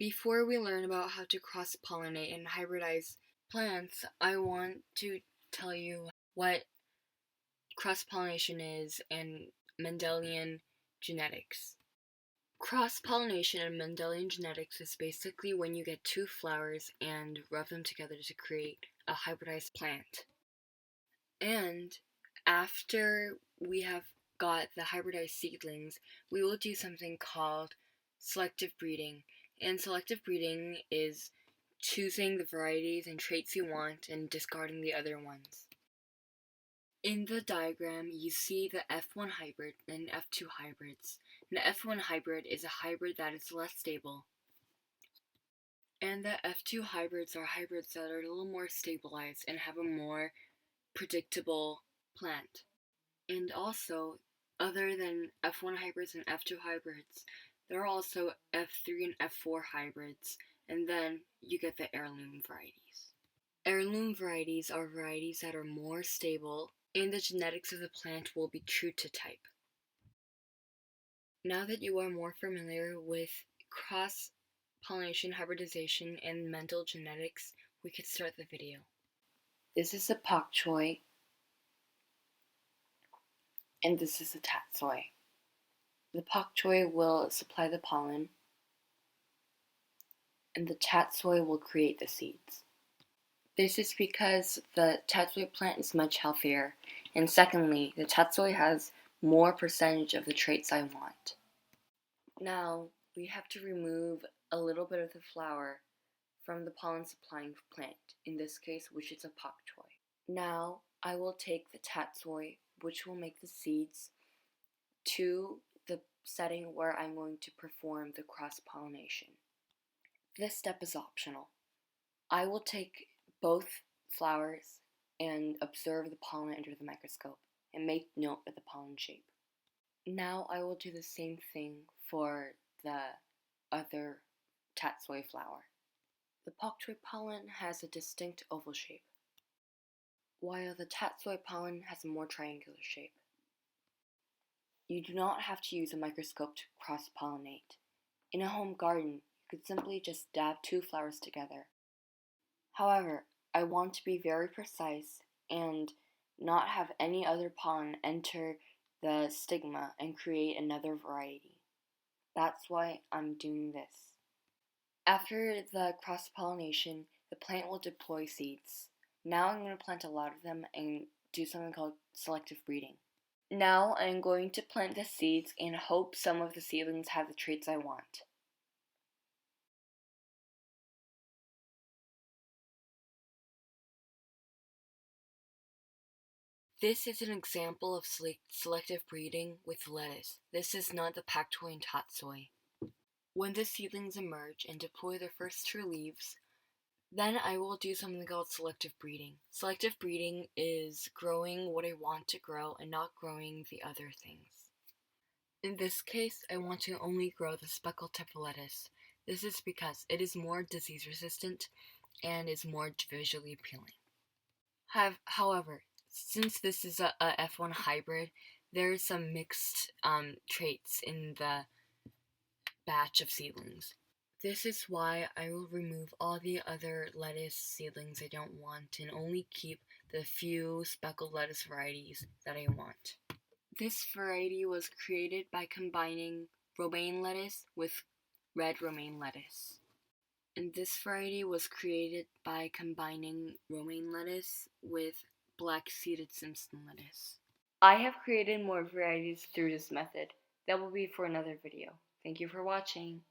Before we learn about how to cross-pollinate and hybridize plants, I want to tell you what cross-pollination is and Mendelian genetics. Cross-pollination and Mendelian genetics is basically when you get two flowers and rub them together to create a hybridized plant. And after we have got the hybridized seedlings, we will do something called selective breeding. And selective breeding is choosing the varieties and traits you want and discarding the other ones. In the diagram, you see the F1 hybrid and F2 hybrids. And the F1 hybrid is a hybrid that is less stable. And the F2 hybrids are hybrids that are a little more stabilized and have a more predictable plant. And also, other than F1 hybrids and F2 hybrids, there are also F3 and F4 hybrids, and then you get the heirloom varieties. Heirloom varieties are varieties that are more stable, and the genetics of the plant will be true to type. Now that you are more familiar with cross-pollination, hybridization, and mental genetics, we could start the video. This is a pak choi, and this is a tatsoi. The pak choi will supply the pollen, and the tatsoi will create the seeds. This is because the tatsoi plant is much healthier, and secondly, the tatsoi has more percentage of the traits I want. Now, we have to remove a little bit of the flower from the pollen supplying plant, in this case, which is a pak choi. Now, I will take the tatsoi, which will make the seeds, to the setting where I'm going to perform the cross-pollination. This step is optional. I will take both flowers and observe the pollen under the microscope and make note of the pollen shape. Now I will do the same thing for the other tatsoi flower. The pak choi pollen has a distinct oval shape, while the tatsoi pollen has a more triangular shape. You do not have to use a microscope to cross-pollinate. In a home garden, you could simply just dab two flowers together. However, I want to be very precise and not have any other pollen enter the stigma and create another variety. That's why I'm doing this. After the cross-pollination, the plant will deploy seeds. Now I'm going to plant a lot of them and do something called selective breeding. Now I'm going to plant the seeds and hope some of the seedlings have the traits I want. This is an example of selective breeding with lettuce. This is not the pak choi and tatsoi. When the seedlings emerge and deploy their first two leaves, then I will do something called selective breeding. Selective breeding is growing what I want to grow and not growing the other things. In this case, I want to only grow the speckled type of lettuce. This is because it is more disease resistant and is more visually appealing. However, since this is a F1 hybrid, there are some mixed traits in the batch of seedlings. This is why I will remove all the other lettuce seedlings I don't want and only keep the few speckled lettuce varieties that I want. This variety was created by combining romaine lettuce with red romaine lettuce. And this variety was created by combining romaine lettuce with black-seeded Simpson lettuce. I have created more varieties through this method. That will be for another video. Thank you for watching.